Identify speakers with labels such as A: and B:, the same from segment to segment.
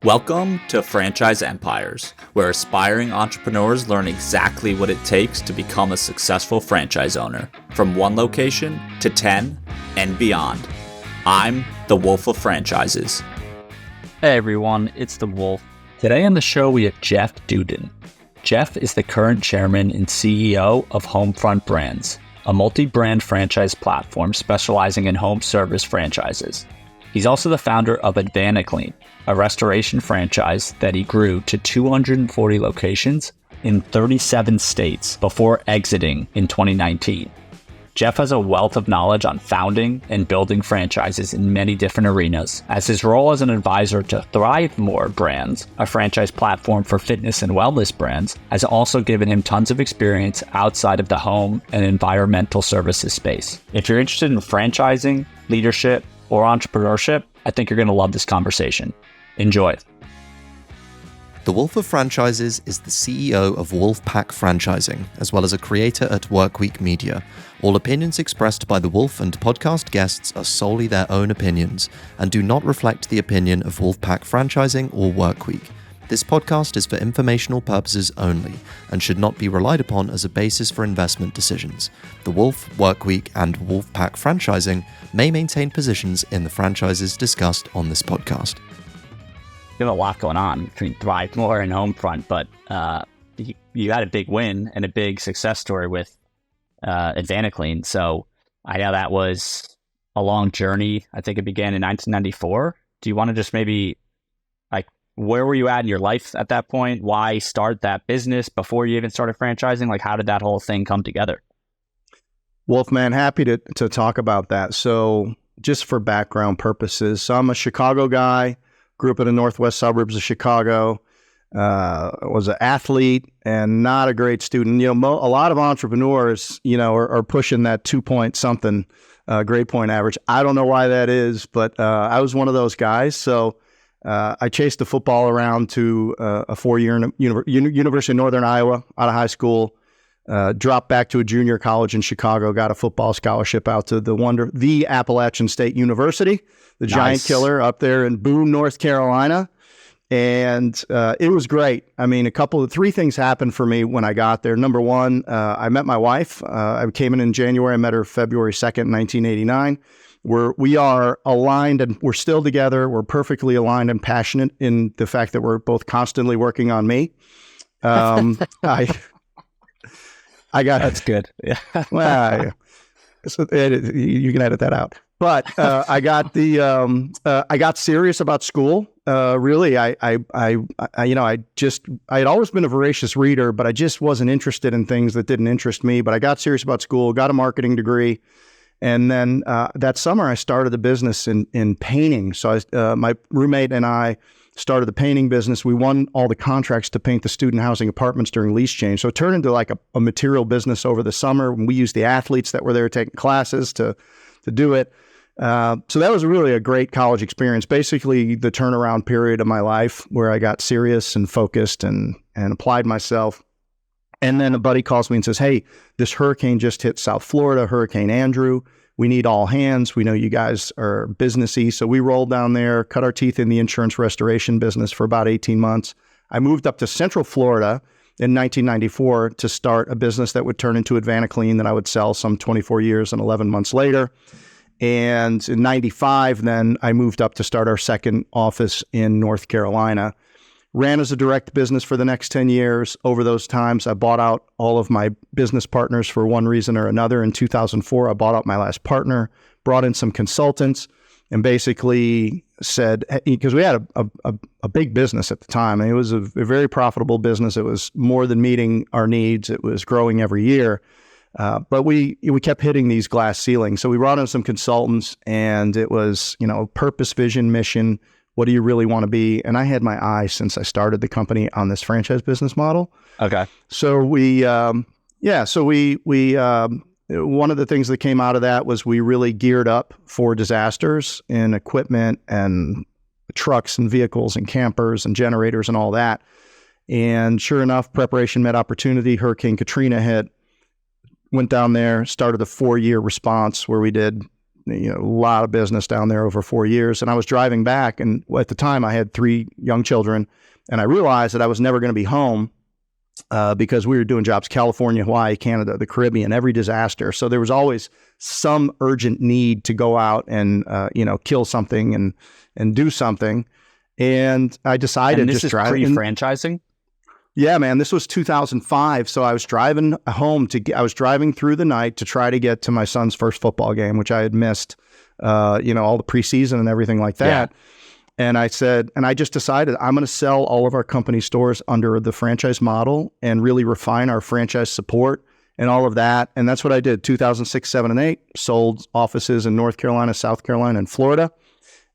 A: Welcome to Franchise Empires, where aspiring entrepreneurs learn exactly what it takes to become a successful franchise owner, from one location to 10 and beyond. I'm the Wolf of Franchises.
B: Hey everyone, it's the Wolf. Today on the show we have Jeff Dudan. Jeff is the current chairman and CEO of Homefront Brands, a multi-brand franchise platform specializing in home service franchises. He's also the founder of Advanta Clean, a restoration franchise that he grew to 240 locations in 37 states before exiting in 2019. Jeff has a wealth of knowledge on founding and building franchises in many different arenas, as his role as an advisor to Thrive More Brands, a franchise platform for fitness and wellness brands, has also given him tons of experience outside of the home and environmental services space. If you're interested in franchising, leadership, or entrepreneurship, I think you're going to love this conversation. Enjoy.
C: The Wolf of Franchises is the CEO of Wolfpack Franchising, as well as a creator at Workweek Media. All opinions expressed by the Wolf and podcast guests are solely their own opinions and do not reflect the opinion of Wolfpack Franchising or Workweek. This podcast is for informational purposes only and should not be relied upon as a basis for investment decisions. The Wolf, Workweek, and Wolfpack Franchising may maintain positions in the franchises discussed on this podcast.
B: You have a lot going on between Thrive More and Homefront, but you had a big win and a big success story with Advanta Clean. So I know that was a long journey. I think it began in 1994. Do you want to just maybe, where were you at in your life at that point? Why start that business before you even started franchising? How did that whole thing come together?
D: Wolfman, happy to talk about that. So just for background purposes, so I'm a Chicago guy, grew up in the northwest suburbs of Chicago, was an athlete and not a great student. A lot of entrepreneurs, are pushing that 2-point something grade point average. I don't know why that is, but I was one of those guys. So I chased the football around to a 4-year University of Northern Iowa out of high school, dropped back to a junior college in Chicago, got a football scholarship out to the Appalachian State University, the Giant Killer up there in Boone, North Carolina. And it was great. I mean, three things happened for me when I got there. Number one, I met my wife. I came in January. I met her February 2nd, 1989. We are aligned and we're still together. We're perfectly aligned and passionate in the fact that we're both constantly working on me. I got
B: That's good. Yeah.
D: Well, you can edit that out. But I got I got serious about school. Really, I had always been a voracious reader, but I just wasn't interested in things that didn't interest me. But I got serious about school, got a marketing degree. And then that summer, I started a business in painting. So my roommate and I started the painting business. We won all the contracts to paint the student housing apartments during lease change. So it turned into a material business over the summer. And we used the athletes that were there taking classes to do it. So that was really a great college experience, basically the turnaround period of my life where I got serious and focused and applied myself. And then a buddy calls me and says, hey, this hurricane just hit South Florida, Hurricane Andrew. We need all hands. We know you guys are businessy. So we rolled down there, cut our teeth in the insurance restoration business for about 18 months. I moved up to Central Florida in 1994 to start a business that would turn into Advanta Clean that I would sell some 24 years and 11 months later. And in 95, then I moved up to start our second office in North Carolina. Ran as a direct business for the next 10 years. Over those times, I bought out all of my business partners for one reason or another. In 2004, I bought out my last partner, brought in some consultants, and basically said, because we had a big business at the time. And it was a very profitable business. It was more than meeting our needs. It was growing every year. But we kept hitting these glass ceilings. So we brought in some consultants, and it was, purpose, vision, mission. What do you really want to be? And I had my eye since I started the company on this franchise business model.
B: Okay.
D: So we one of the things that came out of that was we really geared up for disasters in equipment and trucks and vehicles and campers and generators and all that. And sure enough, preparation met opportunity. Hurricane Katrina hit, went down there, started a 4-year response where we did a lot of business down there over 4 years. And I was driving back, and at the time I had 3 young children, and I realized that I was never going to be home because we were doing jobs California, Hawaii, Canada, the Caribbean, every disaster. So there was always some urgent need to go out and kill something and do something. And I decided
B: and this is pre-franchising.
D: Yeah, man, this was 2005. So I was driving home I was driving through the night to try to get to my son's first football game, which I had missed, all the preseason and everything like that. Yeah. And I just decided I'm going to sell all of our company stores under the franchise model and really refine our franchise support and all of that. And that's what I did. 2006, 7, and 8, sold offices in North Carolina, South Carolina, and Florida,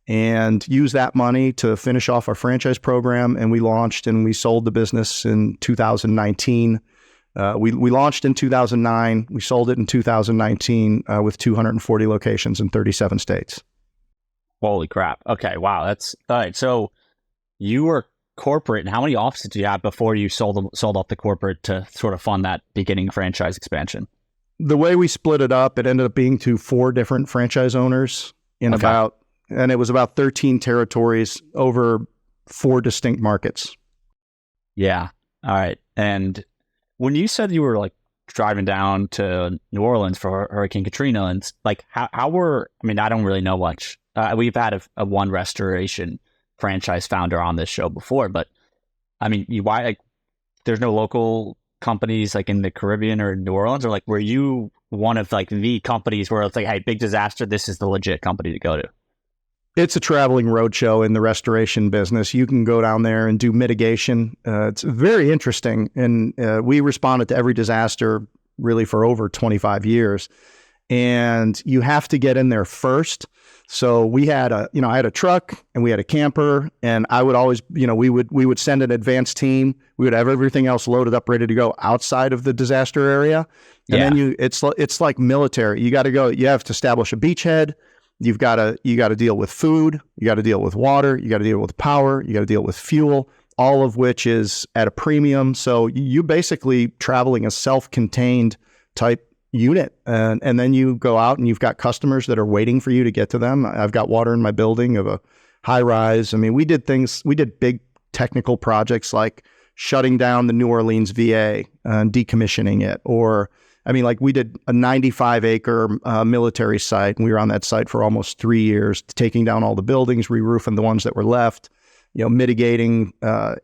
D: and used that money to finish off our franchise program. And we launched and we sold the business in 2019. We launched in 2009. We sold it in 2019 with 240 locations in 37 states.
B: Holy crap. Okay. Wow. That's all right. So you were corporate, and how many offices did you have before you sold off the corporate to sort of fund that beginning franchise expansion?
D: The way we split it up, it ended up being to 4 different franchise owners and it was about 13 territories over 4 distinct markets.
B: Yeah. All right. And when you said you were like driving down to New Orleans for Hurricane Katrina, and like how were, I don't really know much. We've had a one restoration franchise founder on this show before, but there's no local companies like in the Caribbean or New Orleans, or like were you one of like the companies where it's like, hey, big disaster, this is the legit company to go to?
D: It's a traveling roadshow in the restoration business. You can go down there and do mitigation. It's very interesting. And we responded to every disaster really for over 25 years. And you have to get in there first. So we had I had a truck and we had a camper, and I would always, we would send an advanced team. We would have everything else loaded up, ready to go outside of the disaster area. And then it's like military. You got to go, you have to establish a beachhead. You got to deal with food, you got to deal with water, you got to deal with power, you got to deal with fuel, all of which is at a premium. So you basically traveling a self-contained type unit. And then you go out and you've got customers that are waiting for you to get to them. I've got water in my building of a high rise. We did big technical projects like shutting down the New Orleans VA and decommissioning it, or we did a 95-acre military site, and we were on that site for almost 3 years, taking down all the buildings, re-roofing the ones that were left, mitigating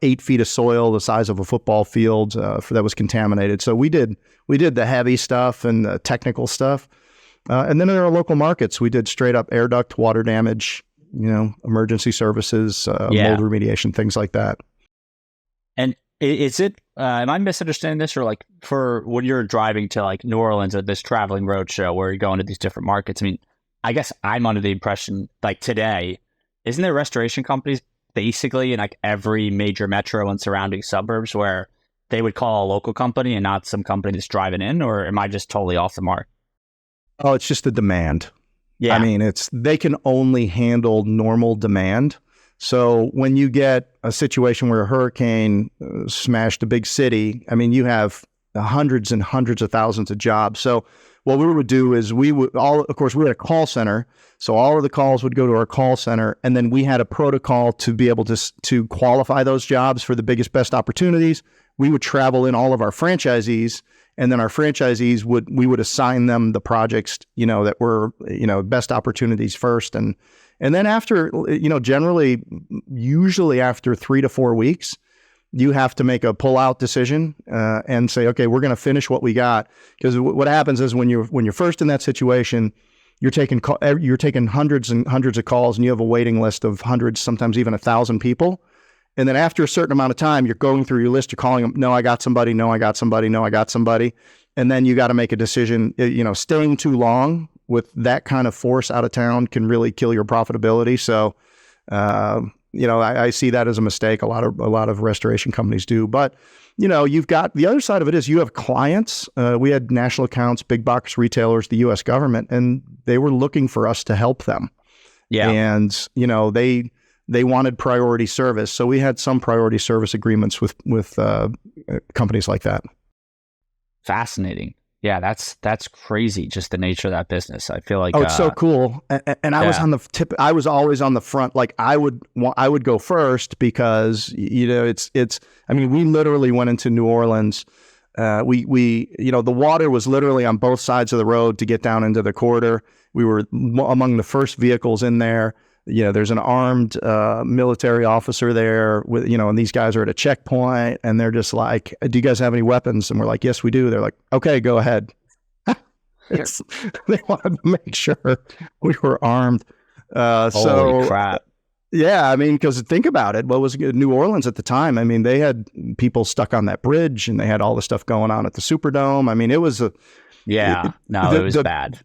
D: 8 feet of soil the size of a football field that was contaminated. So we did the heavy stuff and the technical stuff. And then in our local markets, we did straight up air duct water damage, emergency services, mold remediation, things like that.
B: And is it, am I misunderstanding this, or like for when you're driving to like New Orleans at this traveling roadshow where you're going to these different markets? I guess I'm under the impression like today, isn't there restoration companies basically in like every major metro and surrounding suburbs where they would call a local company and not some company that's driving in, or am I just totally off the mark?
D: Oh, it's just the demand.
B: Yeah.
D: They can only handle normal demand. So when you get a situation where a hurricane smashed a big city, you have hundreds and hundreds of thousands of jobs. So what we would do is we had a call center. So all of the calls would go to our call center. And then we had a protocol to be able to qualify those jobs for the biggest, best opportunities. We would travel in all of our franchisees, and then our franchisees we would assign them the projects, that were, best opportunities first. And then after, generally, usually after 3 to 4 weeks, you have to make a pull-out decision and say, okay, we're going to finish what we got. Because what happens is when you're first in that situation, you're taking hundreds and hundreds of calls, and you have a waiting list of hundreds, sometimes even 1,000 people. And then after a certain amount of time, you're going through your list, you're calling them, no, I got somebody, no, I got somebody, no, I got somebody. And then you got to make a decision. Staying too long with that kind of force out of town can really kill your profitability. So, I see that as a mistake. A lot of restoration companies do. But, you've got the other side of it is you have clients. We had national accounts, big box retailers, the U.S. government, and they were looking for us to help them. Yeah. And, they wanted priority service. So we had some priority service agreements with companies like that.
B: Fascinating. Yeah, that's crazy. Just the nature of that business. I feel like
D: it's so cool. And I was on the tip. I was always on the front. Like I would go first because it's. I mean, we literally went into New Orleans. We the water was literally on both sides of the road to get down into the corridor. We were among the first vehicles in there. There's an armed military officer there with, and these guys are at a checkpoint and they're just like, do you guys have any weapons? And we're like, yes, we do. They're like, okay, go ahead. They wanted to make sure we were armed.
B: Holy crap.
D: Yeah, I mean, because think about it. What was New Orleans at the time? I mean, they had people stuck on that bridge and they had all the stuff going on at the Superdome. I mean, it was it was bad.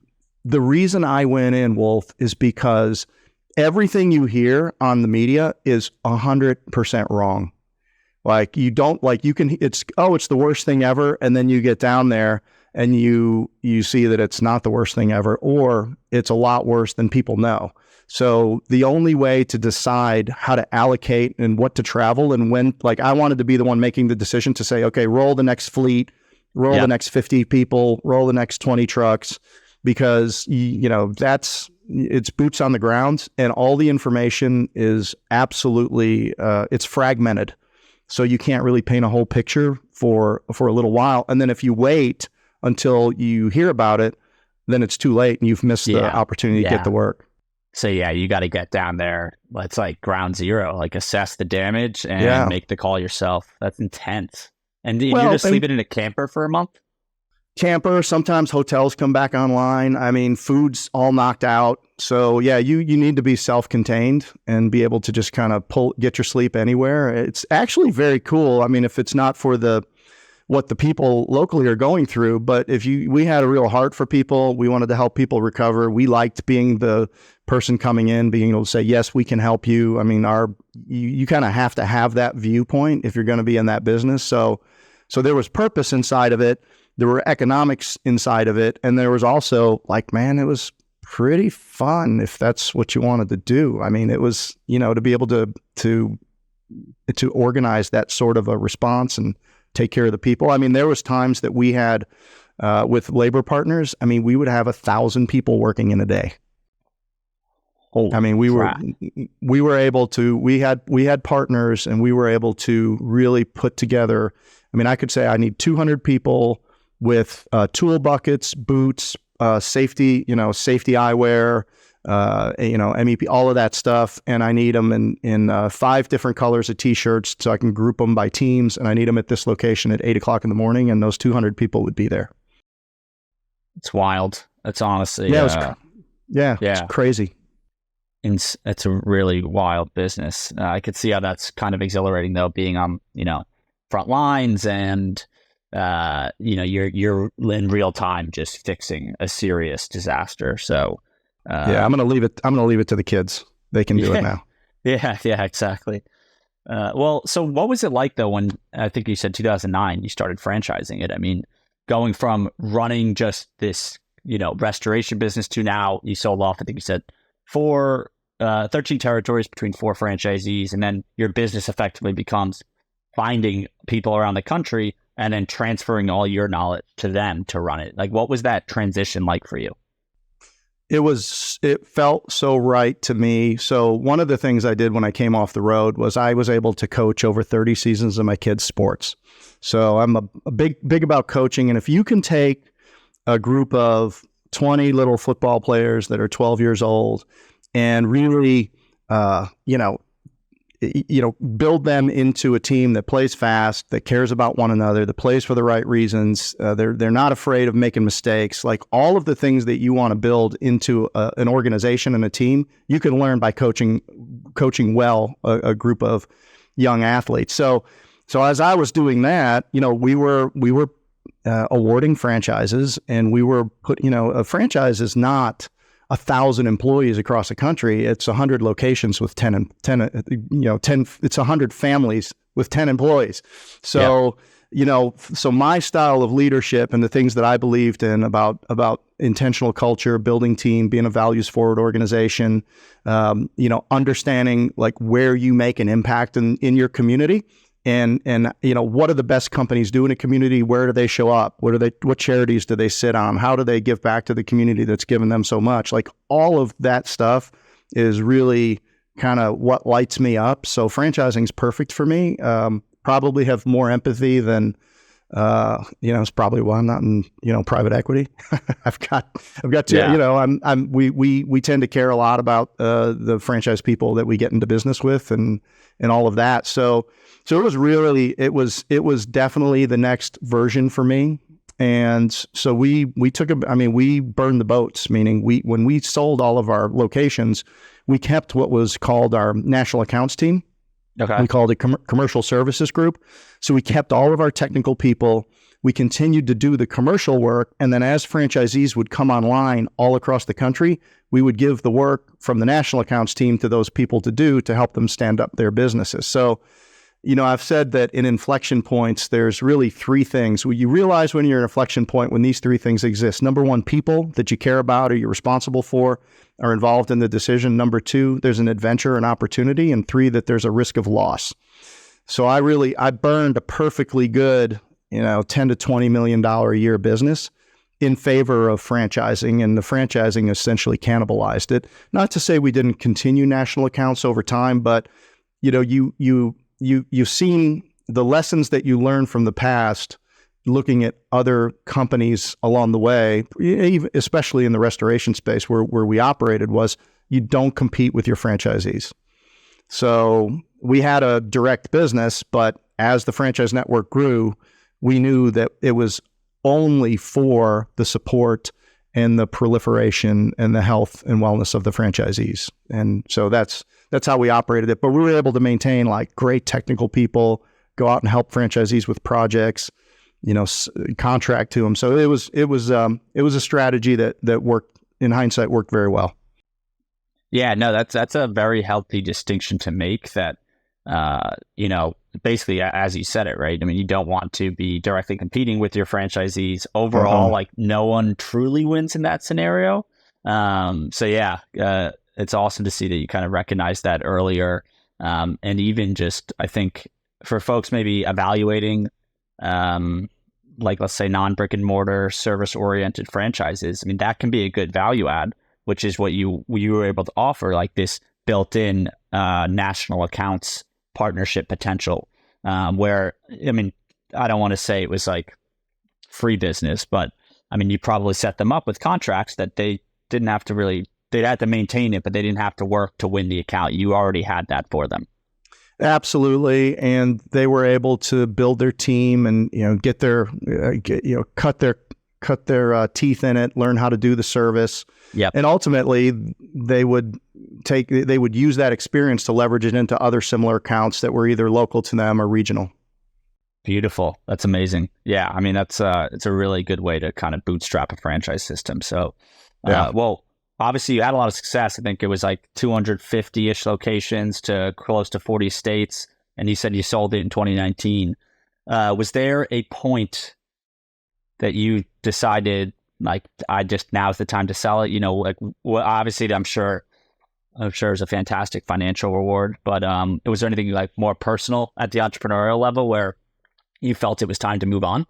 D: The reason I went in, Wolf, is because everything you hear on the media is 100% wrong. Like it's the worst thing ever. And then you get down there and you see that it's not the worst thing ever, or it's a lot worse than people know. So the only way to decide how to allocate and what to travel and when, like I wanted to be the one making the decision to say, okay, roll the next fleet, roll the next 50 people, roll the next 20 trucks, because it's boots on the ground and all the information is absolutely, it's fragmented. So you can't really paint a whole picture for a little while. And then if you wait until you hear about it, then it's too late and you've missed the opportunity to get the work.
B: So you got to get down there. It's like ground zero, like assess the damage and make the call yourself. That's intense. And you're just sleeping in a camper for a month?
D: Camper, sometimes hotels come back online. I mean, food's all knocked out. So you need to be self-contained and be able to just kind of get your sleep anywhere. It's actually very cool. I mean, if it's not for what the people locally are going through, but we had a real heart for people. We wanted to help people recover. We liked being the person coming in, being able to say, yes, we can help you. I mean, you kind of have to have that viewpoint if you're going to be in that business. So there was purpose inside of it. There were economics inside of it. And there was also like, man, it was pretty fun if that's what you wanted to do. I mean, it was, to be able to organize that sort of a response and take care of the people. I mean, there was times that we had with labor partners, I mean, we would have 1,000 people working in a day. I mean, we were able to, we had partners and we were able to really put together. I mean, I could say I need 200 people with tool buckets, boots, safety eyewear, MEP, all of that stuff. And I need them in 5 different colors of t-shirts so I can group them by teams. And I need them at this location at 8:00 in the morning. And those 200 people would be there.
B: It's wild. It's honestly,
D: it's crazy.
B: It's a really wild business. I could see how that's kind of exhilarating though, being on, front lines and, you're in real time just fixing a serious disaster. So,
D: I'm going to leave it to the kids. They can do it now.
B: Yeah, exactly. So what was it like though, when I think you said 2009, you started franchising it? I mean, going from running just this, restoration business to now you sold off, I think you said 13 territories between 4 franchisees. And then your business effectively becomes finding people around the country and then transferring all your knowledge to them to run it. Like, what was that transition like for you?
D: It felt so right to me. So one of the things I did when I came off the road was I was able to coach over 30 seasons of my kids' sports. So I'm a big about coaching. And if you can take a group of 20 little football players that are 12 years old and really, build them into a team that plays fast, that cares about one another, that plays for the right reasons. They're not afraid of making mistakes. Like all of the things that you want to build into an organization and a team, you can learn by coaching well a group of young athletes. So as I was doing that, we were awarding franchises, and we were a franchise is not 1,000 employees across the country. It's 100 locations with 10. It's 100 families with 10 employees. So, so my style of leadership and the things that I believed in about intentional culture, building team, being a values forward organization, understanding like where you make an impact in your community. and what do the best companies do in a community? Where do they show up? What charities do they sit on? How do they give back to the community that's given them so much? Like all of that stuff is really kind of what lights me up. So franchising is perfect for me. Probably have more empathy than it's probably why I'm not in private equity. I've got to we tend to care a lot about the franchise people that we get into business with and all of that. So it was definitely the next version for me. And so we burned the boats, meaning when we sold all of our locations, we kept what was called our national accounts team.
B: Okay.
D: We called it commercial services group. So we kept all of our technical people. We continued to do the commercial work. And then as franchisees would come online all across the country, we would give the work from the national accounts team to those people to help them stand up their businesses. So, I've said that in inflection points, there's really three things. You realize when you're at an inflection point when these three things exist. Number one, people that you care about or you're responsible for are involved in the decision. Number two, there's an adventure, an opportunity. And three, that there's a risk of loss. So I burned a perfectly good, $10 to $20 million a year business in favor of franchising, and the franchising essentially cannibalized it. Not to say we didn't continue national accounts over time, but you've seen the lessons that you learned from the past, looking at other companies along the way, especially in the restoration space where we operated, was you don't compete with your franchisees. So we had a direct business, but as the franchise network grew, we knew that it was only for the support and the proliferation and the health and wellness of the franchisees. And so that's how we operated it. But we were able to maintain like great technical people, go out and help franchisees with projects, contract to them. So it was a strategy that worked, in hindsight, worked very well.
B: Yeah, no, that's a very healthy distinction to make, that, basically, as you said it, right? I mean, you don't want to be directly competing with your franchisees. Overall, like no one truly wins in that scenario. It's awesome to see that you kind of recognize that earlier. And even just, I think for folks maybe evaluating, like let's say non-brick and mortar service oriented franchises, I mean, that can be a good value add, which is what you were able to offer, like this built-in national accounts partnership potential, where, I mean, I don't want to say it was like free business, but I mean, you probably set them up with contracts that they didn't have to really, they'd have to maintain it, but they didn't have to work to win the account. You already had that for them.
D: Absolutely. And they were able to build their team and, get their, cut their teeth in it, learn how to do the service.
B: Yep.
D: And ultimately they would use that experience to leverage it into other similar accounts that were either local to them or regional.
B: Beautiful. That's amazing. Yeah. I mean, it's a really good way to kind of bootstrap a franchise system. So, well, obviously you had a lot of success. I think it was like 250-ish locations to close to 40 states. And you said you sold it in 2019. Was there a point that you decided, like, now's the time to sell it? Obviously I'm sure it's a fantastic financial reward, but was there anything like more personal at the entrepreneurial level where you felt it was time to move on?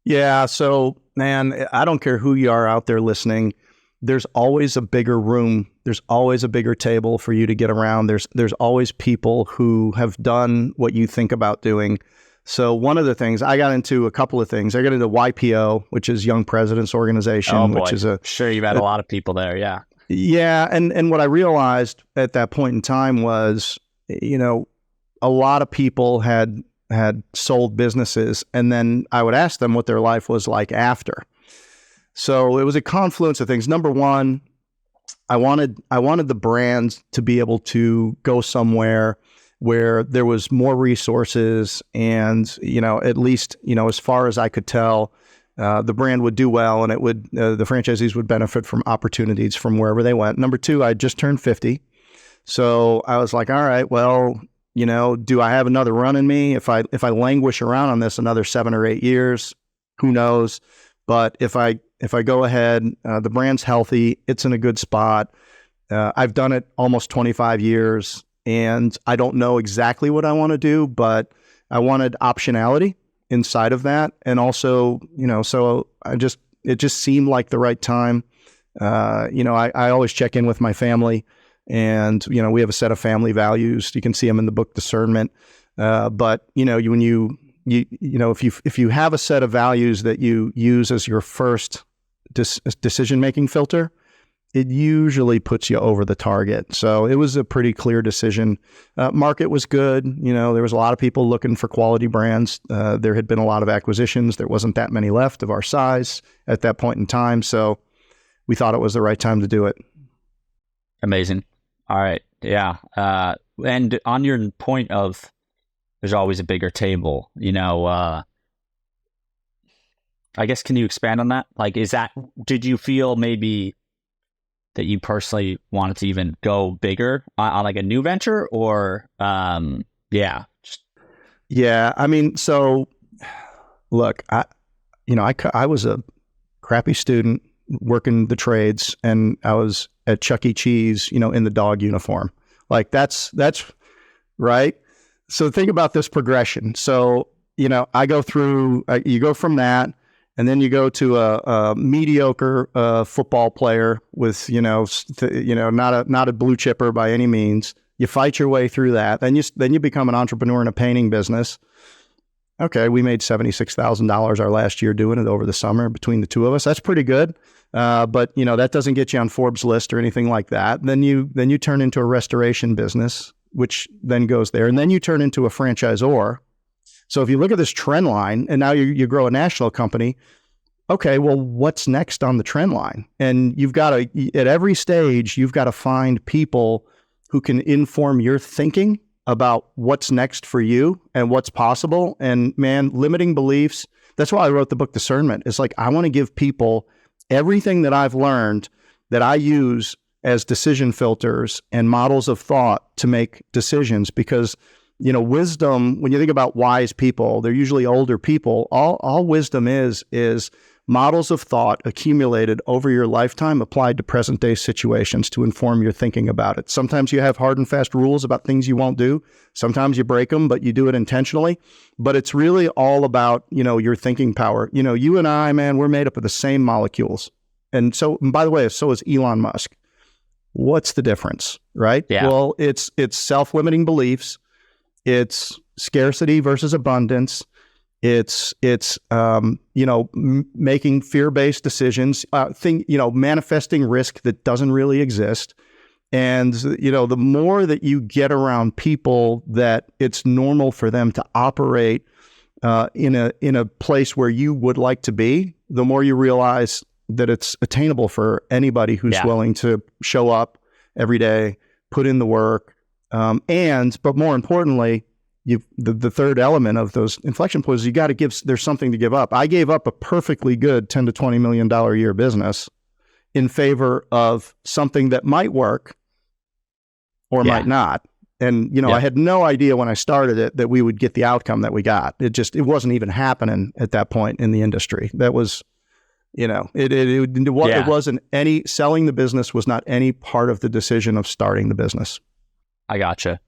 D: Yeah. So, man, I don't care who you are out there listening. There's always a bigger room. There's always a bigger table for you to get around. There's always people who have done what you think about doing. So one of the things, I got into a couple of things. I got into YPO, which is Young Presidents Organization, which is
B: sure, you've had a lot of people there. Yeah.
D: Yeah. And what I realized at that point in time was, a lot of people had sold businesses, and then I would ask them what their life was like after. So it was a confluence of things. Number one, I wanted the brand to be able to go somewhere where there was more resources, and at least as far as I could tell, the brand would do well, and it would the franchisees would benefit from opportunities from wherever they went. Number two, I just turned 50, so I was like, all right, well, do I have another run in me? If I languish around on this another 7 or 8 years, who knows? But if I go ahead, the brand's healthy, it's in a good spot. I've done it almost 25 years, and I don't know exactly what I want to do, but I wanted optionality inside of that. And also, so it just seemed like the right time. I always check in with my family, and, we have a set of family values. You can see them in the book Discernment. But, if you have a set of values that you use as your first decision-making filter, it usually puts you over the target. So it was a pretty clear decision. Market was good. There was a lot of people looking for quality brands. There had been a lot of acquisitions. There wasn't that many left of our size at that point in time. So we thought it was the right time to do it.
B: Amazing. All right. Yeah. And on your point of there's always a bigger table, I guess, can you expand on that? Like, did you feel maybe that you personally wanted to even go bigger on like a new venture, or, Yeah.
D: I mean, so look, I was a crappy student working the trades, and I was at Chuck E. Cheese, in the dog uniform. Like that's right. So think about this progression. So, I go through, you go from that, and then you go to a mediocre football player with, not a blue chipper by any means. You fight your way through that. Then you become an entrepreneur in a painting business. Okay, we made $76,000 our last year doing it over the summer between the two of us. That's pretty good. But that doesn't get you on Forbes list or anything like that. Then you turn into a restoration business, which then goes there, and then you turn into a franchisor. So if you look at this trend line, and now you grow a national company, okay, well, what's next on the trend line? And at every stage, you've got to find people who can inform your thinking about what's next for you and what's possible. And man, limiting beliefs, that's why I wrote the book Discernment. It's like, I want to give people everything that I've learned that I use as decision filters and models of thought to make decisions, because wisdom, when you think about wise people, they're usually older people. All wisdom is models of thought accumulated over your lifetime applied to present day situations to inform your thinking about it. Sometimes you have hard and fast rules about things you won't do. Sometimes you break them, but you do it intentionally. But it's really all about, your thinking power. You and I, man, we're made up of the same molecules. And by the way, so is Elon Musk. What's the difference, right?
B: Yeah.
D: Well, it's self-limiting beliefs. It's scarcity versus abundance. It's making fear-based decisions, manifesting risk that doesn't really exist. And, the more that you get around people that it's normal for them to operate in a place where you would like to be, the more you realize that it's attainable for anybody who's willing to show up every day, put in the work. But more importantly, the third element of those inflection points, there's something to give up. I gave up a perfectly good $10 to $20 million a year business in favor of something that might work or might not. And, I had no idea when I started it that we would get the outcome that we got. It wasn't even happening at that point in the industry. That was, it wasn't selling the business was not any part of the decision of starting the business.
B: I gotcha.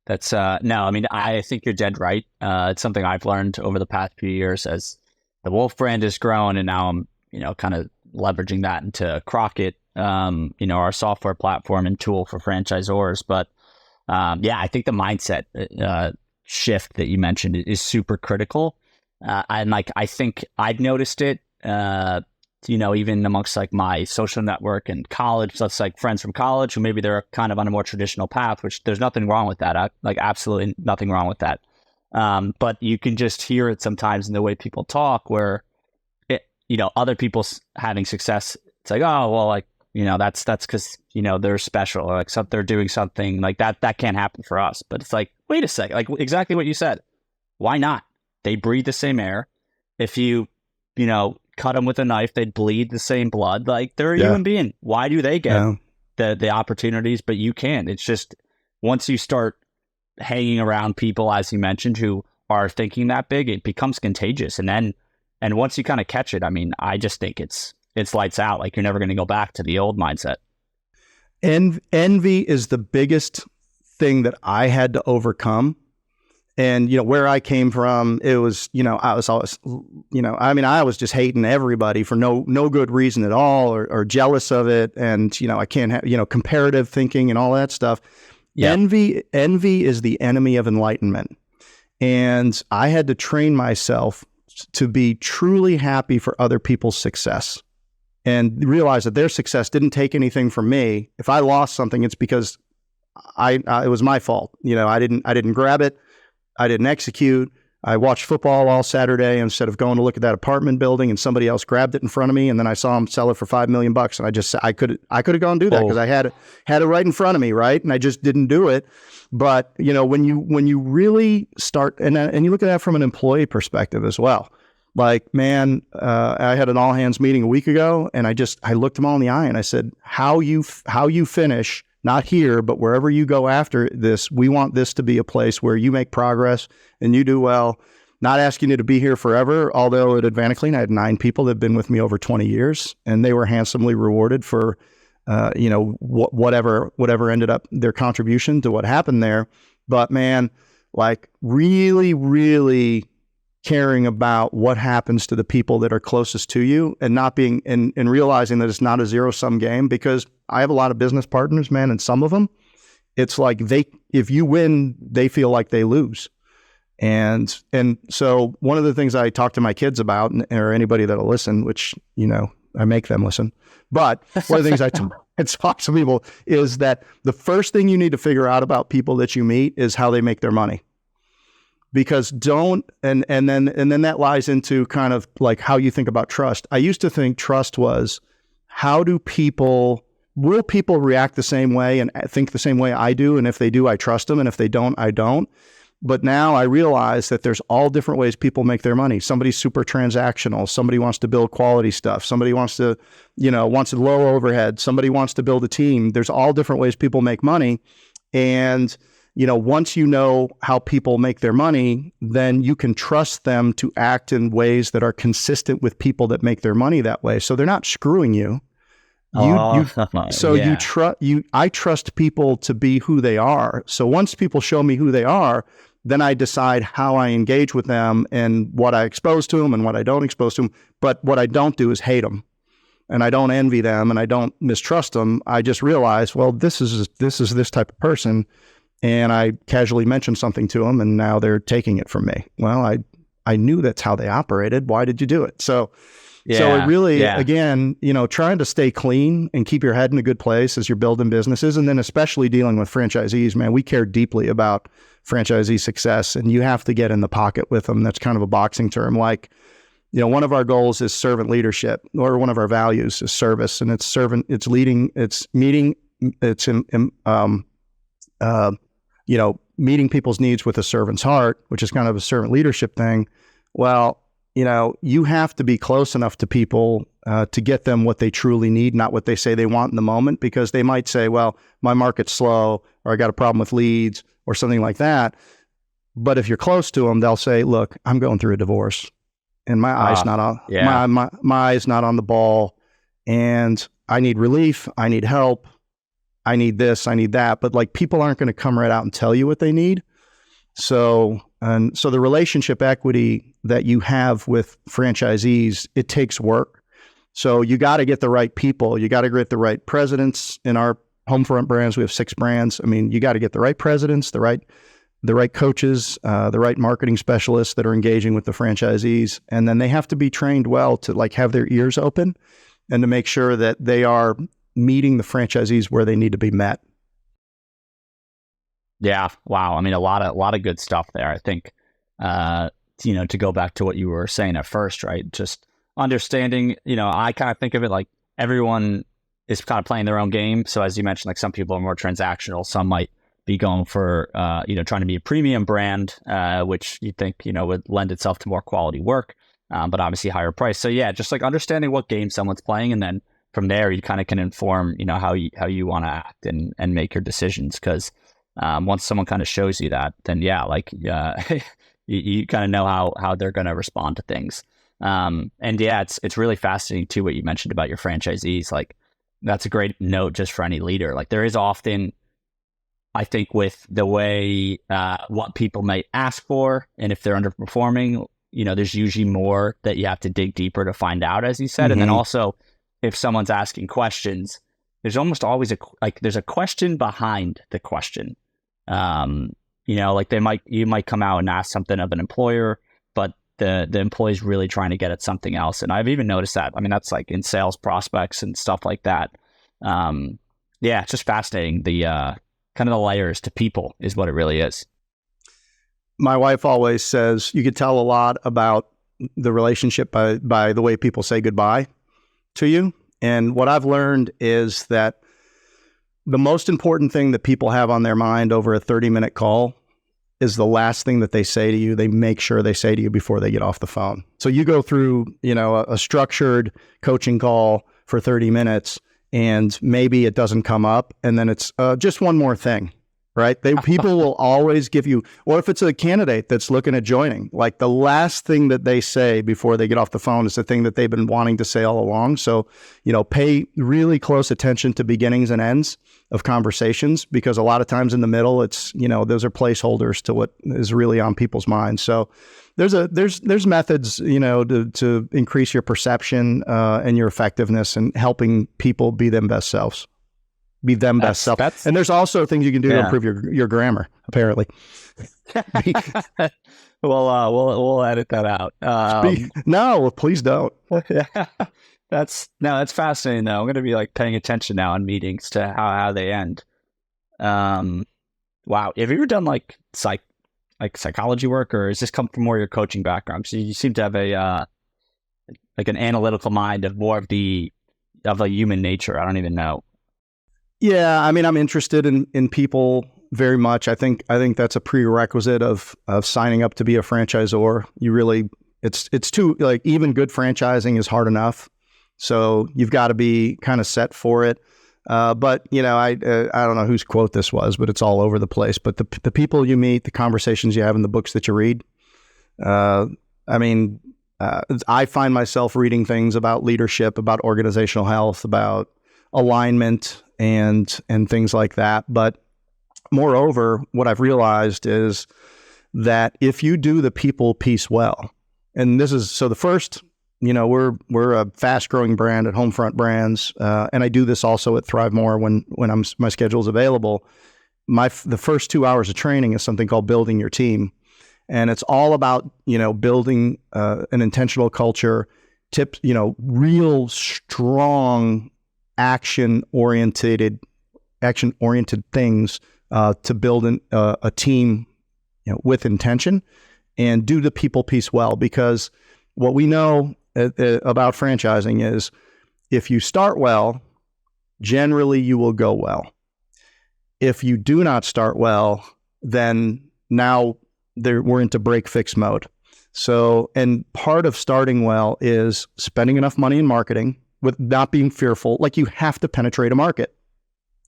B: That's no, I mean, I think you're dead right. It's something I've learned over the past few years as the Wolf brand has grown, and now I'm, kind of leveraging that into Crockett, our software platform and tool for franchisors. But I think the mindset shift that you mentioned is super critical. And I think I've noticed it, even amongst like my social network and college, so it's like friends from college who maybe they're kind of on a more traditional path, which there's nothing wrong with that. Absolutely nothing wrong with that. But you can just hear it sometimes in the way people talk where, other people's having success. It's like, oh, well, that's because, they're special, or like they're doing something like that. That can't happen for us. But it's like, wait a second, like exactly what you said. Why not? They breathe the same air. If you, cut them with a knife, they'd bleed the same blood. Like they're a human being. Why do they get the opportunities, but you can't? It's just once you start hanging around people, as you mentioned, who are thinking that big, it becomes contagious. And once you kind of catch it, I mean, I just think it's lights out. Like you're never going to go back to the old mindset. Envy
D: And, where I came from, it was, I was always, I was just hating everybody for no good reason at all, or jealous of it. And, I can't have, comparative thinking and all that stuff. Yeah. Envy is the enemy of enlightenment. And I had to train myself to be truly happy for other people's success and realize that their success didn't take anything from me. If I lost something, it's because it was my fault. I didn't grab it. I didn't execute. I watched football all Saturday instead of going to look at that apartment building, and somebody else grabbed it in front of me, and then I saw him sell it for $5 million, and I could have gone and do that because I had it right in front of me, right? And I just didn't do it. But when you really start, and you look at that from an employee perspective as well. Like, man, I had an all hands meeting a week ago, and I looked them all in the eye and I said, how you finish. Not here, but wherever you go after this, we want this to be a place where you make progress and you do well. Not asking you to be here forever, although at Advanta Clean, I had 9 people that have been with me over 20 years, and they were handsomely rewarded for, whatever ended up their contribution to what happened there. But man, like really, really caring about what happens to the people that are closest to you, and not being and realizing that it's not a zero-sum game, because I have a lot of business partners, man, and some of them, it's like if you win, they feel like they lose. And so one of the things I talk to my kids about, or anybody that'll listen, which, I make them listen, but one of the things I talk to people is that the first thing you need to figure out about people that you meet is how they make their money. Because and then that lies into kind of like how you think about trust. I used to think trust was, will people react the same way and think the same way I do? And if they do, I trust them. And if they don't, I don't. But now I realize that there's all different ways people make their money. Somebody's super transactional. Somebody wants to build quality stuff. Somebody wants to, wants a low overhead. Somebody wants to build a team. There's all different ways people make money. And once you know how people make their money, then you can trust them to act in ways that are consistent with people that make their money that way. So they're not screwing you. I trust people to be who they are. So once people show me who they are, then I decide how I engage with them and what I expose to them and what I don't expose to them. But what I don't do is hate them, and I don't envy them, and I don't mistrust them. I just realize, well, this is this type of person. And I casually mentioned something to them, and now they're taking it from me. Well, I knew that's how they operated. Why did you do it? So it really, again, trying to stay clean and keep your head in a good place as you're building businesses. And then especially dealing with franchisees, man, we care deeply about franchisee success, and you have to get in the pocket with them. That's kind of a boxing term. Like, one of our goals is servant leadership, or one of our values is service, and it's leading, it's meeting, it's meeting people's needs with a servant's heart, which is kind of a servant leadership thing. Well, you have to be close enough to people to get them what they truly need, not what they say they want in the moment, because they might say, well, my market's slow, or I got a problem with leads, or something like that. But if you're close to them, they'll say, look, I'm going through a divorce, and my eye's not on my eye's not on the ball, and I need relief, I need help, I need this, I need that. But like, people aren't going to come right out and tell you what they need. So the relationship equity that you have with franchisees, it takes work. So you got to get the right people. You got to get the right presidents. In our Homefront Brands, we have 6 brands. I mean, you got to get the right presidents, the right coaches, the right marketing specialists that are engaging with the franchisees. And then they have to be trained well to like have their ears open and to make sure that they are meeting the franchisees where they need to be met.
B: Yeah. Wow. I mean, a lot of good stuff there. I think, to go back to what you were saying at first, right? Just understanding, I kind of think of it like everyone is kind of playing their own game. So as you mentioned, like some people are more transactional. Some might be going for, trying to be a premium brand, which you think, would lend itself to more quality work, but obviously higher price. So yeah, just like understanding what game someone's playing, and then from there, you kind of can inform, how you want to act and make your decisions. Because once someone kind of shows you that, then you kind of know how they're going to respond to things. And yeah, it's really fascinating too what you mentioned about your franchisees. Like, that's a great note just for any leader. Like, there is often I think with the way what people may ask for, and if they're underperforming, there's usually more that you have to dig deeper to find out, as you said. And then also, if someone's asking questions, there's almost always there's a question behind the question. Like you might come out and ask something of an employer, but the employee's really trying to get at something else. And I've even noticed that. I mean, that's like in sales prospects and stuff like that. It's just fascinating. The kind of the layers to people is what it really is.
D: My wife always says you could tell a lot about the relationship by the way people say goodbye to you. And what I've learned is that the most important thing that people have on their mind over a 30-minute call is the last thing that they say to you. They make sure they say to you before they get off the phone. So you go through, a structured coaching call for 30 minutes and maybe it doesn't come up. And then it's just one more thing, right? People will always give you, or if it's a candidate that's looking at joining, like the last thing that they say before they get off the phone is the thing that they've been wanting to say all along. So, pay really close attention to beginnings and ends of conversations, because a lot of times in the middle, it's, those are placeholders to what is really on people's minds. So there's methods, to increase your perception and your effectiveness and helping people be them best selves. Be them best self. And there's also things you can do to improve your grammar, apparently.
B: We'll edit that out.
D: No, please don't.
B: That's fascinating though. I'm going to be paying attention now in meetings to how they end. Wow. Have you ever done psychology work, or has this come from more your coaching background? So you seem to have an analytical mind of more of a human nature. I don't even know.
D: Yeah, I mean, I'm interested in people very much. I think that's a prerequisite of signing up to be a franchisor. You really, it's too, even good franchising is hard enough. So you've got to be kind of set for it. But I don't know whose quote this was, but it's all over the place. But the people you meet, the conversations you have, and the books that you read. I find myself reading things about leadership, about organizational health, about alignment, and things like that. But moreover, what I've realized is that if you do the people piece well, and this is so the first. We're a fast-growing brand at Homefront Brands, and I do this also at Thrive More when my schedule's available. The first 2 hours of training is something called building your team, and it's all about building an intentional culture, tips, real strong action-oriented things to build a team with intention, and do the people piece well. Because what we know about franchising is if you start well, generally you will go well. If you do not start well, then now we're into break fix mode. So, and part of starting well is spending enough money in marketing with not being fearful. You have to penetrate a market.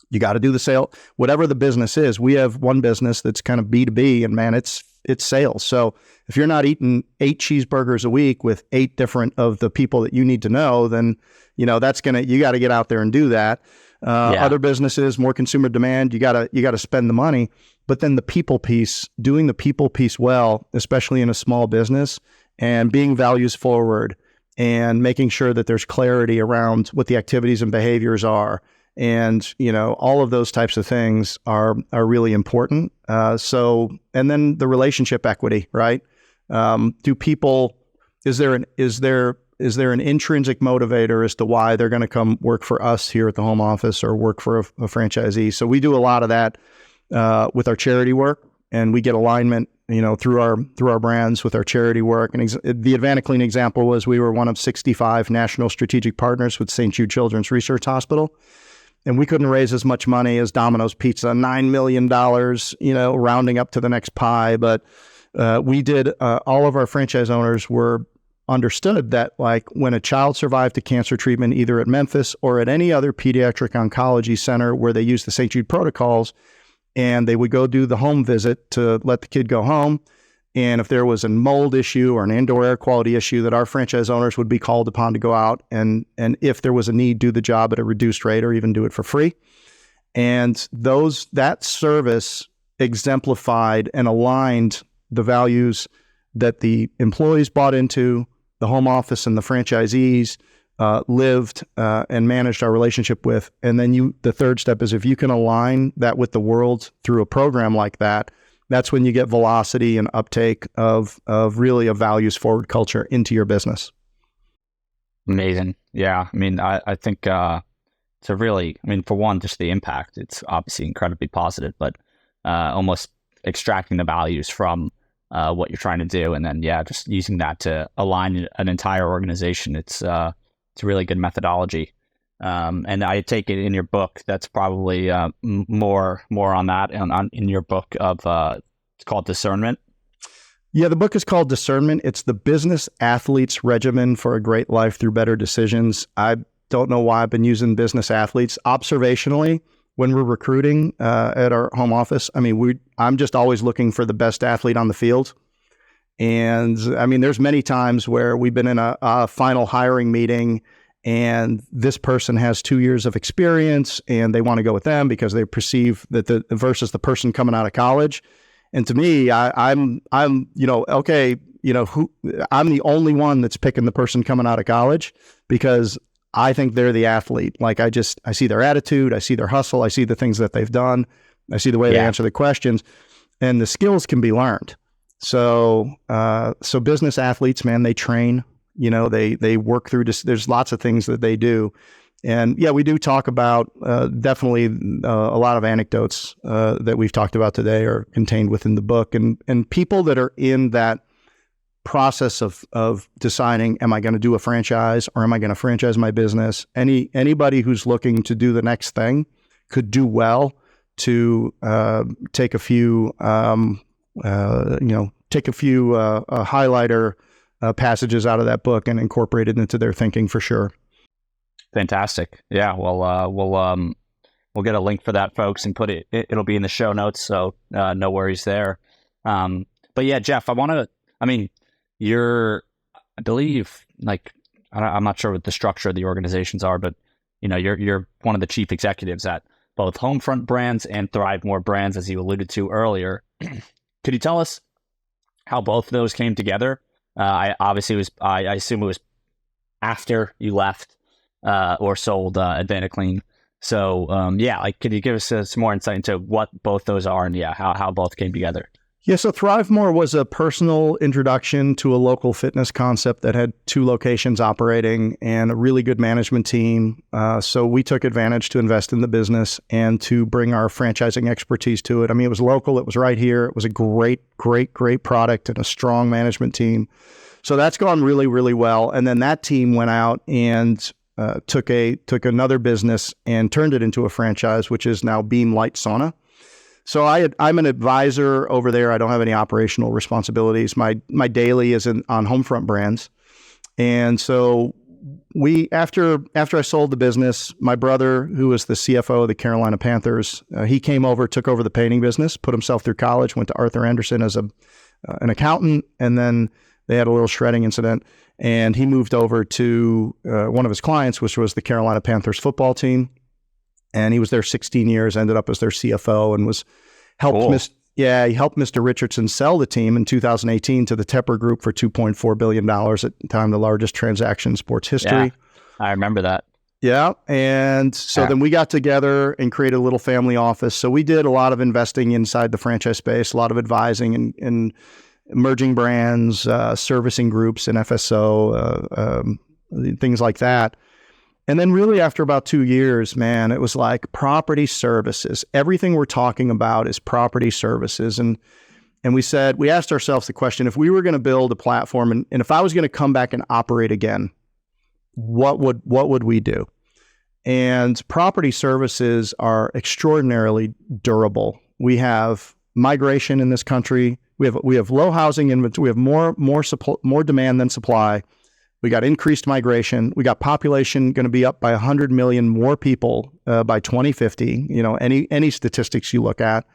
D: You got to do the sale, whatever the business is. We have one business that's kind of B2B, and man, it's sales. So if you're not eating 8 cheeseburgers a week with 8 different of the people that you need to know, then, you got to get out there and do that. Other businesses, more consumer demand, you got to spend the money. But then the people piece, doing the people piece well, especially in a small business, and being values forward and making sure that there's clarity around what the activities and behaviors are. And, all of those types of things are really important. And then the relationship equity, right? Is there an intrinsic motivator as to why they're going to come work for us here at the home office or work for a franchisee? So we do a lot of that, with our charity work, and we get alignment, through our brands with our charity work. And the Advanta Clean example was we were one of 65 national strategic partners with St. Jude Children's Research Hospital. And we couldn't raise as much money as Domino's Pizza, $9 million, rounding up to the next pie. But we did, all of our franchise owners were understood that when a child survived a cancer treatment, either at Memphis or at any other pediatric oncology center where they use the St. Jude protocols, and they would go do the home visit to let the kid go home. And if there was a mold issue or an indoor air quality issue, that our franchise owners would be called upon to go out and if there was a need, do the job at a reduced rate or even do it for free. And that service exemplified and aligned the values that the employees bought into, the home office and the franchisees lived and managed our relationship with. And then the third step is if you can align that with the world through a program like that, that's when you get velocity and uptake of really a values forward culture into your business.
B: Amazing. Yeah. I mean, I think it's a really, I mean, for one, just the impact, it's obviously incredibly positive, but almost extracting the values from what you're trying to do. And then, yeah, just using that to align an entire organization. It's a really good methodology. And I take it in your book, that's probably more on that in your book of, it's called Discernment.
D: Yeah, the book is called Discernment. It's the business athlete's regimen for a great life through better decisions. I don't know why I've been using business athletes observationally when we're recruiting at our home office. I mean, I'm just always looking for the best athlete on the field. And I mean, there's many times where we've been in a final hiring meeting and this person has 2 years of experience and they want to go with them because they perceive that versus the person coming out of college. And to me, I'm I'm the only one that's picking the person coming out of college because I think they're the athlete. Like I see their attitude, I see their hustle, I see the things that they've done, I see the way they answer the questions, and the skills can be learned. So business athletes, man, they train. They work through. There's lots of things that they do, and yeah, we do talk about definitely a lot of anecdotes that we've talked about today are contained within the book, and people that are in that process of deciding, am I going to do a franchise or am I going to franchise my business? Anybody who's looking to do the next thing could do well to take a few highlighter passages out of that book and incorporate it into their thinking for sure.
B: Fantastic. Yeah. Well, we'll get a link for that, folks, and it'll be in the show notes. So no worries there. But yeah, Jeff, I believe, like, I'm not sure what the structure of the organizations are, but you're one of the chief executives at both Homefront Brands and Thrive More Brands, as you alluded to earlier. Could you tell us how both of those came together? I assume it was after you left or sold Advanta Clean. So could you give us some more insight into what both those are and how both came together?
D: Yeah, so Thrive More was a personal introduction to a local fitness concept that had 2 locations operating and a really good management team. So we took advantage to invest in the business and to bring our franchising expertise to it. I mean, it was local. It was right here. It was a great product and a strong management team. So that's gone really, really well. And then that team went out and took another business and turned it into a franchise, which is now Beam Light Sauna. So I'm an advisor over there. I don't have any operational responsibilities. My daily is on Homefront Brands. And so after I sold the business, my brother, who was the CFO of the Carolina Panthers, he came over, took over the painting business, put himself through college, went to Arthur Anderson as an accountant, and then they had a little shredding incident. And he moved over to one of his clients, which was the Carolina Panthers football team. And he was there 16 years, ended up as their CFO, and he helped Mr. Richardson sell the team in 2018 to the Tepper Group for $2.4 billion, at the time the largest transaction in sports history.
B: Yeah, I remember that.
D: Yeah. And so then we got together and created a little family office. So we did a lot of investing inside the franchise space, a lot of advising and emerging brands, servicing groups and FSO, things like that. And then really after about 2 years, man, it was like property services. Everything we're talking about is property services. And we asked ourselves the question, if we were going to build a platform and if I was going to come back and operate again, what would we do? And property services are extraordinarily durable. We have migration in this country. We have low housing inventory. We have more demand than supply. We got increased migration. We got population going to be up by 100 million more people by 2050. Any statistics you look at,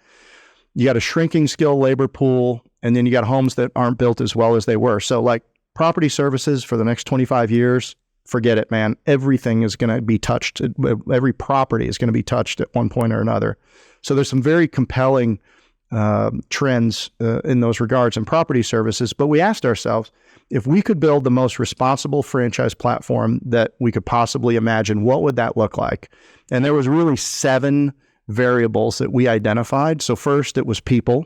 D: you got a shrinking skilled labor pool, and then you got homes that aren't built as well as they were. So like property services for the next 25 years, forget it, man. Everything is going to be touched. Every property is going to be touched at one point or another. So there's some very compelling trends in those regards in property services. But we asked ourselves, if we could build the most responsible franchise platform that we could possibly imagine, what would that look like? And there was really 7 variables that we identified. So first, it was people.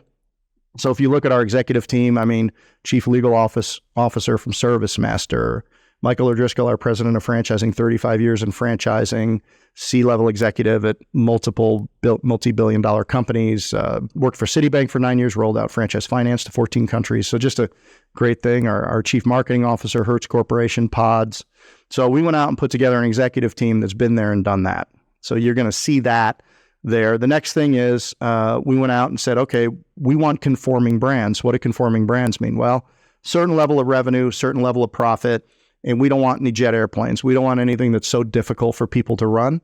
D: So if you look at our executive team, I mean, Chief Legal Officer from ServiceMaster, Michael O'Driscoll, our president of franchising, 35 years in franchising, C-level executive at multiple multi-billion-dollar companies, worked for Citibank for 9 years, rolled out franchise finance to 14 countries. So just a great thing. Our chief marketing officer, Hertz Corporation, Pods. So we went out and put together an executive team that's been there and done that. So you're going to see that there. The next thing is we went out and said, okay, we want conforming brands. What do conforming brands mean? Well, certain level of revenue, certain level of profit. And we don't want any jet airplanes. We don't want anything that's so difficult for people to run.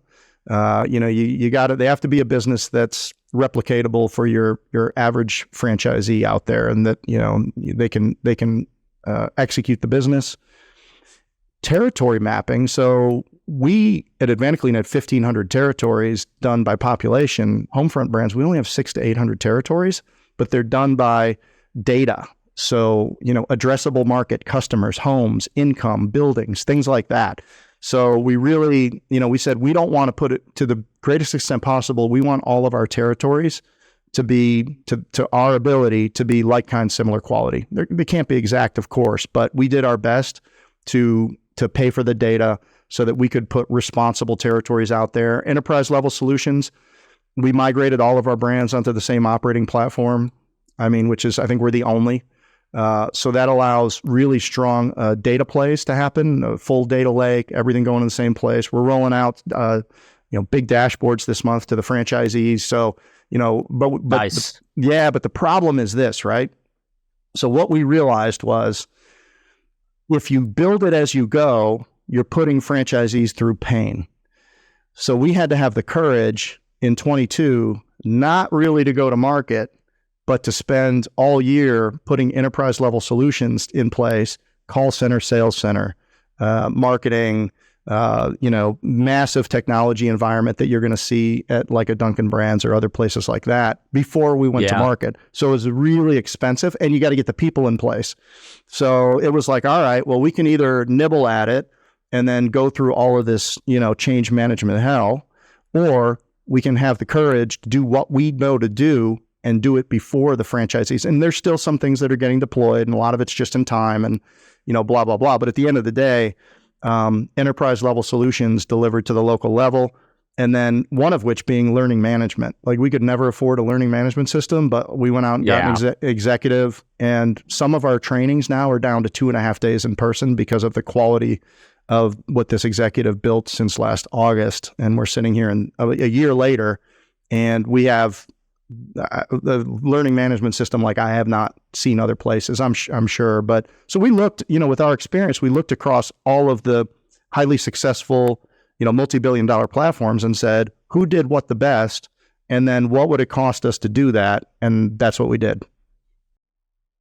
D: You got to. They have to be a business that's replicatable for your average franchisee out there, and that they can execute the business. Territory mapping. So we at Advanta Clean had 1,500 territories done by population. Homefront Brands, we only have 600 to 800 territories, but they're done by data. So, addressable market, customers, homes, income, buildings, things like that. So we really, we said, we don't want to put it to the greatest extent possible. We want all of our territories to be, to our ability to be like, kind, similar quality. They can't be exact, of course, but we did our best to pay for the data so that we could put responsible territories out there. Enterprise level solutions, we migrated all of our brands onto the same operating platform. I think we're the only. So that allows really strong data plays to happen, a full data lake, everything going in the same place. We're rolling out, big dashboards this month to the franchisees. So, but
B: nice.
D: But the problem is this, right? So what we realized was, if you build it as you go, you're putting franchisees through pain. So we had to have the courage in 22, not really to go to market, but to spend all year putting enterprise level solutions in place, call center, sales center, marketing, massive technology environment that you're going to see at like a Dunkin' Brands or other places like that before we went to market. So it was really expensive, and you got to get the people in place. So it was like, all right, well, we can either nibble at it and then go through all of this, change management hell, or we can have the courage to do what we know to do and do it before the franchisees. And there's still some things that are getting deployed, and a lot of it's just in time and, blah, blah, blah. But at the end of the day, enterprise level solutions delivered to the local level. And then one of which being learning management. Like, we could never afford a learning management system, but we went out and got an executive, and some of our trainings now are down to 2.5 days in person because of the quality of what this executive built since last August. And we're sitting here a year later, and we have the learning management system like I have not seen other places, I'm sure. But so we looked, with our experience, we looked across all of the highly successful, multi-billion-dollar platforms and said, who did what the best? And then what would it cost us to do that? And that's what we did.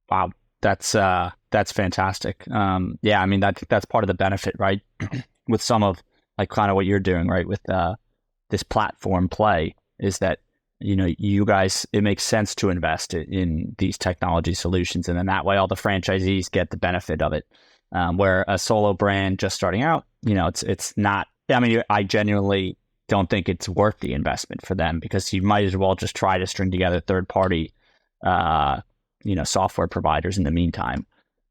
B: Wow. That's fantastic. That's part of the benefit, right? With some of like kind of what you're doing, right? With this platform play is that, you guys, it makes sense to invest in these technology solutions. And then that way all the franchisees get the benefit of it. Where a solo brand just starting out, it's not, I genuinely don't think it's worth the investment for them, because you might as well just try to string together third-party, software providers in the meantime,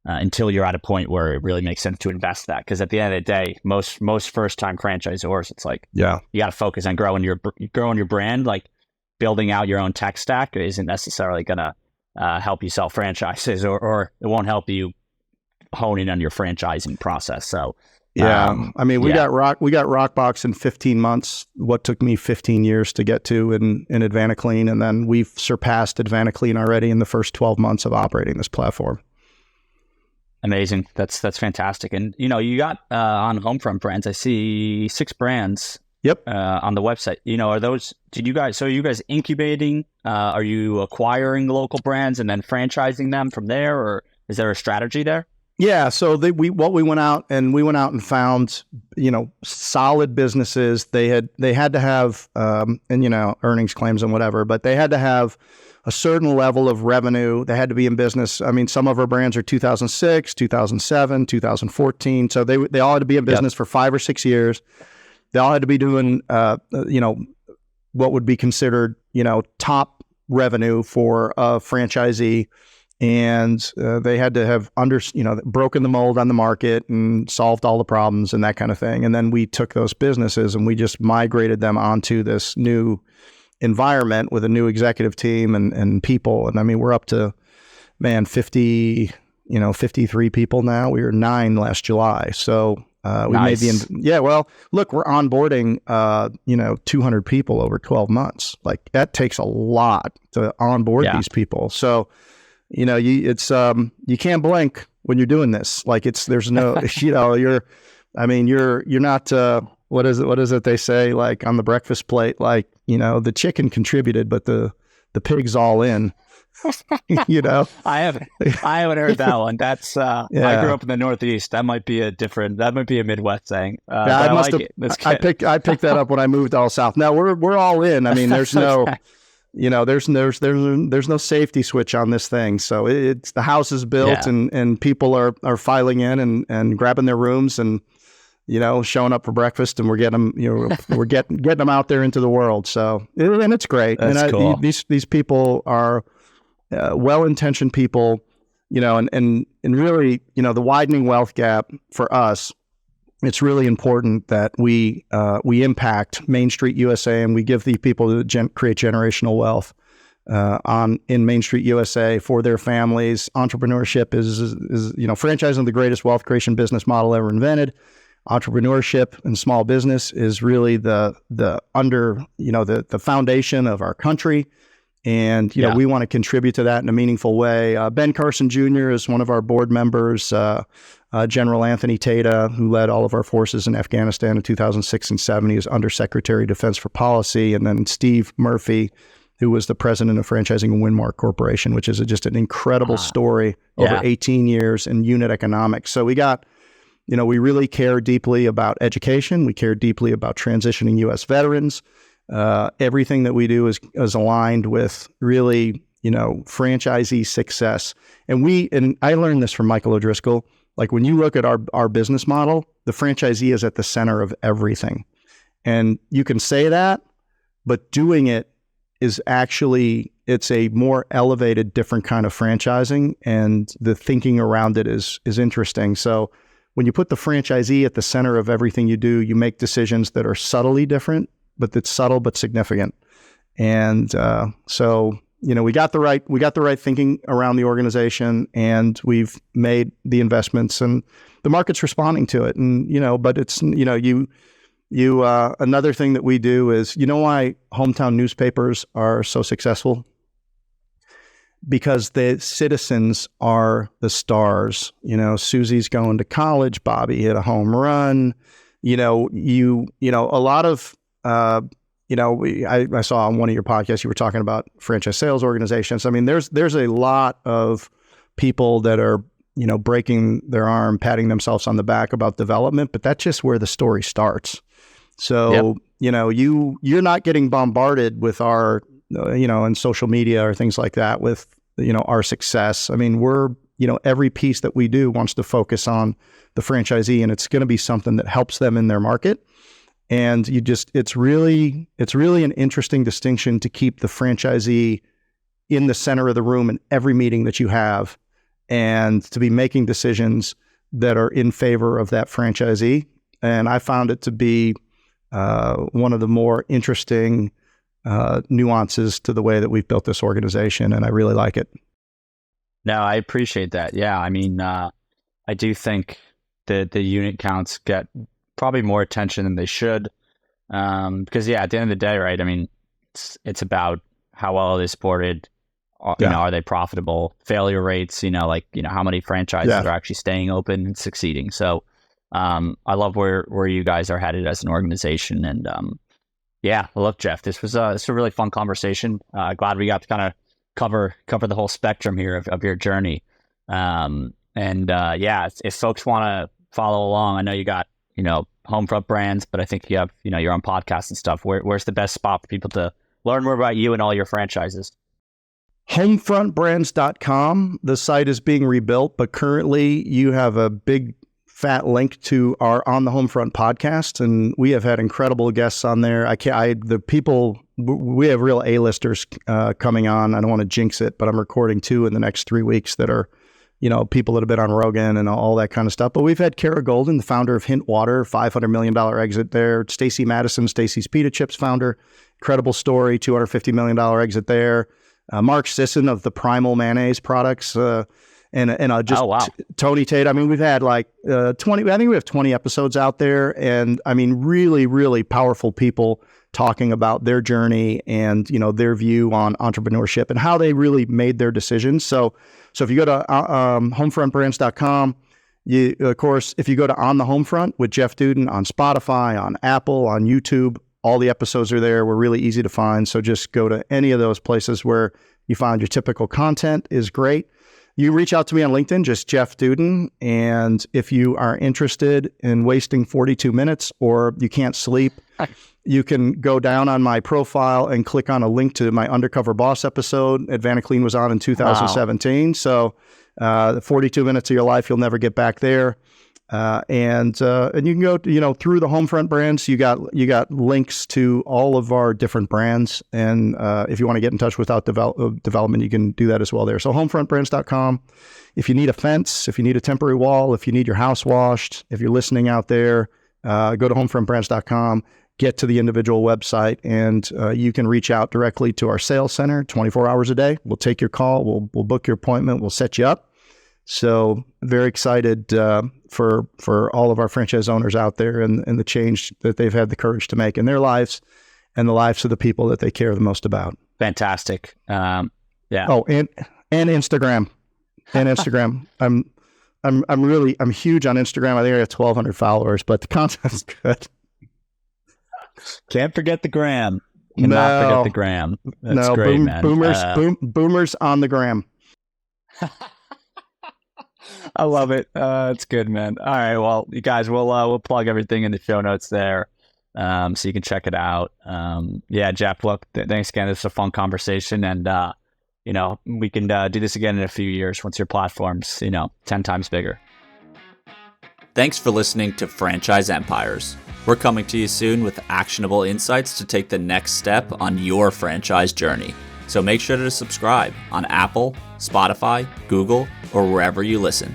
B: until you're at a point where it really makes sense to invest that. Because at the end of the day, most first-time franchisors, it's like, you got to focus on growing your brand. Like, building out your own tech stack isn't necessarily going to help you sell franchises, or it won't help you hone in on your franchising process. So
D: we got Rockbox in 15 months, what took me 15 years to get to in Advanta Clean. And then we've surpassed Advanta Clean already in the first 12 months of operating this platform.
B: Amazing. That's fantastic. And, you got on Homefront Brands, I see 6 brands.
D: Yep.
B: On the website, are you guys incubating? Are you acquiring the local brands and then franchising them from there, or is there a strategy there?
D: Yeah, so we went out and found, solid businesses. They had to have earnings claims and whatever, but they had to have a certain level of revenue. They had to be in business. I mean, some of our brands are 2006, 2007, 2014. So they all had to be in business for 5 or 6 years. They all had to be doing what would be considered top revenue for a franchisee. And they had to have broken the mold on the market and solved all the problems and that kind of thing. And then we took those businesses and we just migrated them onto this new environment with a new executive team and people. And I mean, we're up to, 53 people now. We were 9 last July. So we
B: Nice.
D: look, we're onboarding, 200 people over 12 months. Like that takes a lot to onboard these people. So, you can't blink when you're doing this. Like there's no, you're not, what is it they say, like on the breakfast plate, like, the chicken contributed, but the pig's all in,
B: I haven't heard that one. That's, I grew up in the Northeast. That might be a Midwest saying.
D: I picked that up when I moved all south. Now we're all in. I mean, there's no, there's no safety switch on this thing. So it's the house is built and people are filing in and grabbing their rooms and, showing up for breakfast, and we're getting them, we're getting them out there into the world. So, and it's great.
B: That's cool.
D: These people are well-intentioned people, and really, the widening wealth gap for us. It's really important that we impact Main Street USA, and we give the people that create generational wealth in Main Street USA for their families. Entrepreneurship is franchising the greatest wealth creation business model ever invented. Entrepreneurship and small business is really the foundation of our country. And, we want to contribute to that in a meaningful way. Ben Carson Jr. is one of our board members. General Anthony Tata, who led all of our forces in Afghanistan in 2006 and 2007, he was Undersecretary of Defense for Policy. And then Steve Murphy, who was the president of franchising and Winmark Corporation, which is just an incredible story over 18 years in unit economics. So we got, we really care deeply about education. We care deeply about transitioning U.S. veterans. Everything that we do is aligned with really, franchisee success. And I learned this from Michael O'Driscoll. Like when you look at our business model, the franchisee is at the center of everything. And you can say that, but doing it is actually, it's a more elevated, different kind of franchising, and the thinking around it is interesting. So when you put the franchisee at the center of everything you do, you make decisions that are subtly different, but that's subtle but significant. And so we got the right thinking around the organization, and we've made the investments, and the market's responding to it. And but it's another thing that we do is, why hometown newspapers are so successful? Because the citizens are the stars. Susie's going to college, Bobby hit a home run. A lot of I saw on one of your podcasts, you were talking about franchise sales organizations. I mean, there's a lot of people that are, breaking their arm, patting themselves on the back about development, but that's just where the story starts. So, you're not getting bombarded with our, in social media or things like that with, our success. I mean, we're, every piece that we do wants to focus on the franchisee, and it's going to be something that helps them in their market. And it's really an interesting distinction to keep the franchisee in the center of the room in every meeting that you have, and to be making decisions that are in favor of that franchisee. And I found it to be one of the more interesting nuances to the way that we've built this organization, and I really like it.
B: No, I appreciate that. Yeah, I mean, I do think that the unit counts get probably more attention than they should, because at the end of the day, right? I mean, it's about how well are they supported. Are they profitable? Failure rates, how many franchises are actually staying open and succeeding. So, I love where you guys are headed as an organization. And look, Jeff, this was a really fun conversation. Glad we got to kind of cover the whole spectrum here of your journey. And And if folks want to follow along, I know you got, Homefront Brands, but I think you have, your own podcast and stuff. Where's the best spot for people to learn more about you and all your franchises?
D: Homefrontbrands.com. The site is being rebuilt, but currently you have a big fat link to our On the Homefront podcast, and we have had incredible guests on there. We have real A-listers coming on. I don't want to jinx it, but I'm recording 2 in the next 3 weeks that are, people that have been on Rogan and all that kind of stuff. But we've had Kara Golden, the founder of Hint Water, $500 million exit there. Stacey Madison, Stacey's Pita Chips founder, incredible story, $250 million exit there. Mark Sisson of the Primal Mayonnaise products, Tony Tate. I mean, we've had 20, I think we have 20 episodes out there. And I mean, really, really powerful people talking about their journey and, their view on entrepreneurship and how they really made their decisions. So if you go to homefrontbrands.com, of course, if you go to On the Homefront with Jeff Dudan on Spotify, on Apple, on YouTube, all the episodes are there. We're really easy to find. So just go to any of those places where you find your typical content is great. You reach out to me on LinkedIn, just Jeff Dudan. And if you are interested in wasting 42 minutes or you can't sleep, you can go down on my profile and click on a link to my Undercover Boss episode. Advanta Clean was on in 2017. Wow. So 42 minutes of your life, you'll never get back there. And you can go, through the Homefront Brands. You got links to all of our different brands. And if you want to get in touch without development, you can do that as well there. So homefrontbrands.com. If you need a fence, if you need a temporary wall, if you need your house washed, if you're listening out there, go to homefrontbrands.com. Get to the individual website, and you can reach out directly to our sales center 24 hours a day. We'll take your call. We'll book your appointment. We'll set you up. So very excited for all of our franchise owners out there and the change that they've had the courage to make in their lives and the lives of the people that they care the most about.
B: Fantastic. Yeah.
D: Oh, and Instagram. And Instagram. I'm huge on Instagram. I think I got 1,200 followers, but the content's good.
B: Can't forget the gram. Cannot forget the gram. That's great, man.
D: Boomers on the gram.
B: I love it. It's good, man. All right. Well, you guys, we'll plug everything in the show notes there, so you can check it out. Jeff, look, thanks again. This is a fun conversation, and we can do this again in a few years once your platform's 10 times bigger.
A: Thanks for listening to Franchise Empires. We're coming to you soon with actionable insights to take the next step on your franchise journey. So make sure to subscribe on Apple, Spotify, Google, or wherever you listen.